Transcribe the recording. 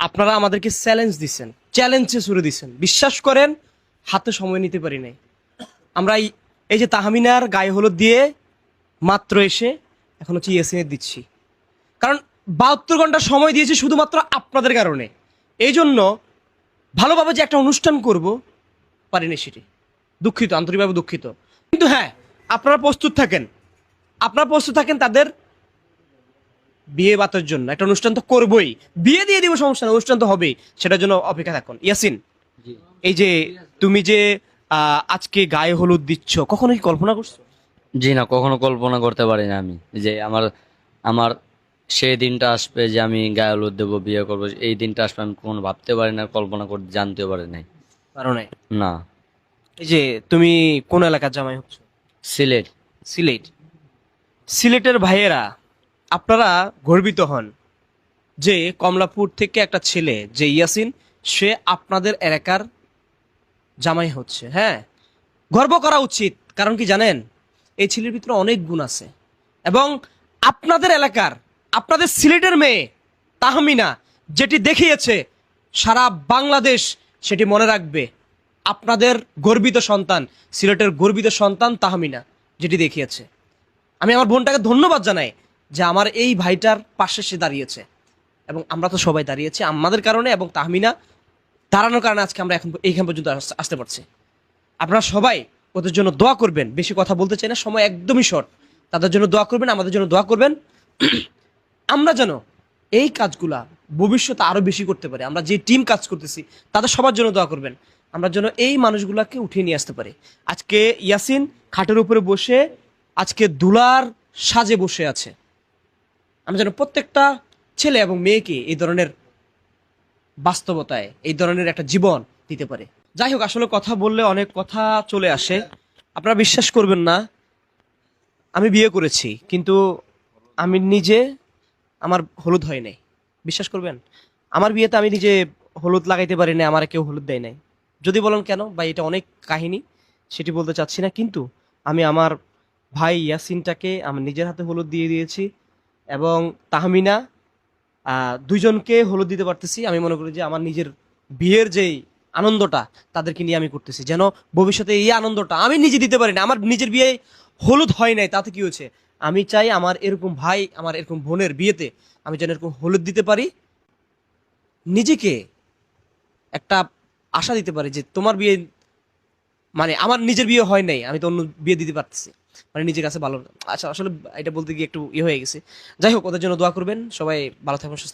আপনারা আমাদেরকে চ্যালেঞ্জ দিচ্ছেন, চ্যালেঞ্জে ছুড়ে দিচ্ছেন, বিশ্বাস করেন হাতে সময় নিতে পারি নাই। আমরা এই যে তাহমিনার গায়ে হলুদ দিয়ে মাত্র এসে এখন হচ্ছে ইয়াসিনের দিচ্ছি, কারণ 72 ঘন্টা সময় দিয়েছি শুধুমাত্র আপনাদের কারণে। এই জন্য ভালোভাবে যে একটা অনুষ্ঠান করব পারিনি, সেটি দুঃখিত, আন্তরিকভাবে দুঃখিত। কিন্তু হ্যাঁ, আপনারা প্রস্তুত থাকেন, আপনারা প্রস্তুত থাকেন তাদের বিয়ে বাতের জন্য। একটা অনুষ্ঠান তো করবই, বিয়ে দিয়ে দিব, সমস্যা না, অনুষ্ঠান তো হবেই, সেটার জন্য অপেক্ষা থাকুন। ইয়াসিন, এই যে তুমি যে আজকে গায়ে হলুদ দিচ্ছ, কখনো কি কল্পনা করছো? জি না, কখনো কল্পনা করতে পারি না আমি যে আমার আমার সেই দিনটা আসবে যে আমি গায়ে হলুদ দেবো, বিয়ে করবো, এই দিনটা আসবে আমি কখনো ভাবতে পারি না, কল্পনা করতে জানতেও পারি নাই। কারণ না। এই যে তুমি কোন এলাকার জামাই হচ্ছ? সিলেট। সিলেট। সিলেটের ভাইয়েরা, আপনারা গর্বিত হন যে কমলাপুর থেকে একটা ছেলে যে ইয়াসিন, সে আপনাদের এলাকার জামাই হচ্ছে। হ্যাঁ, গর্ব করা উচিত। কারণ কি জানেন, এই ছেলের ভিতরে অনেক গুণ আছে। এবং আপনাদের এলাকার, আপনাদের সিলেটের মেয়ে তাহমিনা যেটি দেখিয়েছে, সারা বাংলাদেশ সেটি মনে রাখবে। আপনাদের গর্বিত সন্তান, সিলেটের গর্বিত সন্তান তাহমিনা যেটি দেখিয়েছে। আমি আমার বোনটাকে ধন্যবাদ জানাই যে আমার এই ভাইটার পাশে সে দাঁড়িয়েছে। এবং আমরা তো সবাই দাঁড়িয়েছি আমাদের কারণে, এবং তাহমিনা দাঁড়ানোর কারণে আজকে আমরা এখন এইখান পর্যন্ত আসতে পারছি। আপনারা সবাই ওদের জন্য দোয়া করবেন। বেশি কথা বলতে চাই না, সময় একদমই শর্ট। তাদের জন্য দোয়া করবেন, আমাদের জন্য দোয়া করবেন। আমরা যেন এই কাজগুলা ভবিষ্যতে আরো বেশি করতে পারি। আমরা যে টিম কাজ করতেছি তাদের সবার জন্য দোয়া করবেন, আমরা যেন এই মানুষগুলাকে উঠিয়ে নিয়ে আসতে পারি। আজকে ইয়াসিন খাটের উপরে বসে আজকে দুলার সাজে বসে আছে। আমরা যেন প্রত্যেকটা ছেলে এবং মেয়েকে এই ধরনের বাস্তবতায়, এই ধরনের একটা জীবন দিতে পারে। যাই হোক, আসলে কথা বললে অনেক কথা চলে আসে। আপনারা বিশ্বাস করবেন না, আমি বিয়ে করেছি কিন্তু আমি নিজে, আমার হলুদ হয় নাই। বিশ্বাস করবেন, আমার বিয়েতে আমি নিজে হলুদ লাগাইতে পারি না, আমার কেউ হলুদ দেয় নাই। যদি বলেন কেন বা, এটা অনেক কাহিনী, সেটি বলতে চাচ্ছি না। কিন্তু আমি আমার ভাই ইয়াসিনটাকে আমার নিজের হাতে হলুদ দিয়ে দিয়েছি। এবং তাহমিনা, দুইজনকে হলুদ দিতে পারতেছি। আমি মনে করি যে আমার নিজের বিয়ের যেই আনন্দটা তাদেরকে নিয়ে আমি করতেছি, যেন ভবিষ্যতে এই আনন্দটা আমি নিজে দিতে পারি না। আমার নিজের বিয়ে হলুদ হয় নাই, তাতে কি হয়েছে? আমি চাই আমার এরকম ভাই, আমার এরকম বোনের বিয়েতে আমি যেন এরকম হলুদ দিতে পারি, নিজেকে একটা আশা দিতে পারি যে তোমার বিয়ে মানে আমার নিজের বিয়ে হয় নাই, আমি তো অন্য বিয়ে দিতে পারতেছি, মানে নিজের কাছে ভালো। আচ্ছা, আসলে এটা বলতে গিয়ে একটু হয়ে গেছে। যাই হোক, ওদের জন্য দোয়া করবেন, সবাই ভালো থাকবেন, সুস্থ